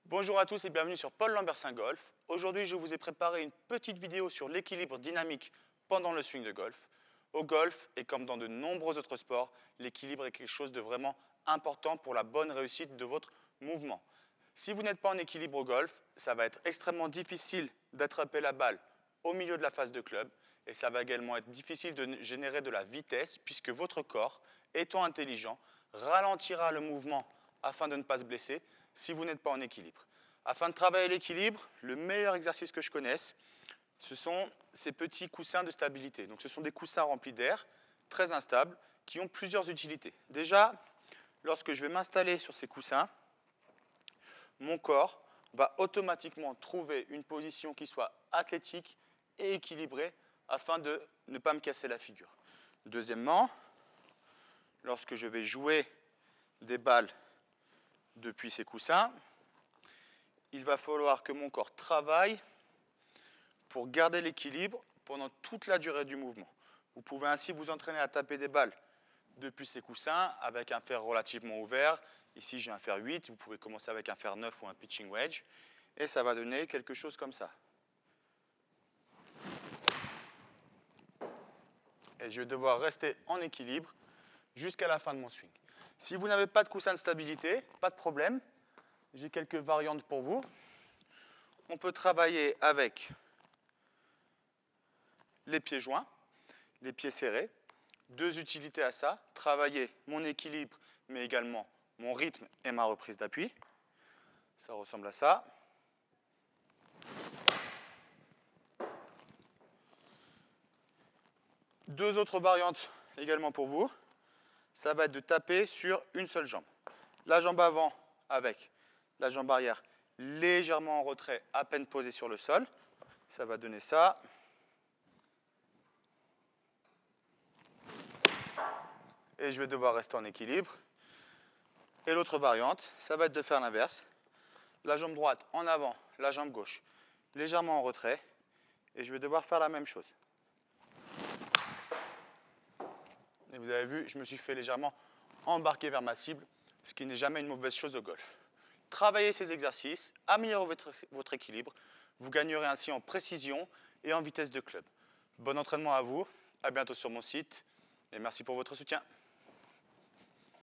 Bonjour à tous et bienvenue sur Paul Lambertsin Golf. Aujourd'hui, je vous ai préparé une petite vidéo sur l'équilibre dynamique pendant le swing de golf. Au golf, et comme dans de nombreux autres sports, l'équilibre est quelque chose de vraiment important pour la bonne réussite de votre mouvement. Si vous n'êtes pas en équilibre au golf, ça va être extrêmement difficile d'attraper la balle au milieu de la face de club et ça va également être difficile de générer de la vitesse puisque votre corps, étant intelligent, ralentira le mouvement afin de ne pas se blesser si vous n'êtes pas en équilibre. Afin de travailler l'équilibre, le meilleur exercice que je connaisse, ce sont ces petits coussins de stabilité. Donc, ce sont des coussins remplis d'air, très instables, qui ont plusieurs utilités. Déjà, lorsque je vais m'installer sur ces coussins, mon corps va automatiquement trouver une position qui soit athlétique et équilibrée afin de ne pas me casser la figure. Deuxièmement, lorsque je vais jouer des balles depuis ces coussins, il va falloir que mon corps travaille pour garder l'équilibre pendant toute la durée du mouvement. Vous pouvez ainsi vous entraîner à taper des balles depuis ces coussins avec un fer relativement ouvert. Ici, j'ai un fer 8. Vous pouvez commencer avec un fer 9 ou un pitching wedge. Et ça va donner quelque chose comme ça. Et je vais devoir rester en équilibre jusqu'à la fin de mon swing. Si vous n'avez pas de coussin de stabilité, pas de problème. J'ai quelques variantes pour vous. On peut travailler avec les pieds joints, les pieds serrés. Deux utilités à ça, travailler mon équilibre, mais également mon rythme et ma reprise d'appui. Ça ressemble à ça. Deux autres variantes également pour vous. Ça va être de taper sur une seule jambe. La jambe avant avec la jambe arrière légèrement en retrait, à peine posée sur le sol. Ça va donner ça. Et je vais devoir rester en équilibre. Et l'autre variante, ça va être de faire l'inverse. La jambe droite en avant, la jambe gauche légèrement en retrait. Et je vais devoir faire la même chose. Et vous avez vu, je me suis fait légèrement embarquer vers ma cible, ce qui n'est jamais une mauvaise chose au golf. Travaillez ces exercices, améliorez votre équilibre. Vous gagnerez ainsi en précision et en vitesse de club. Bon entraînement à vous, à bientôt sur mon site et merci pour votre soutien.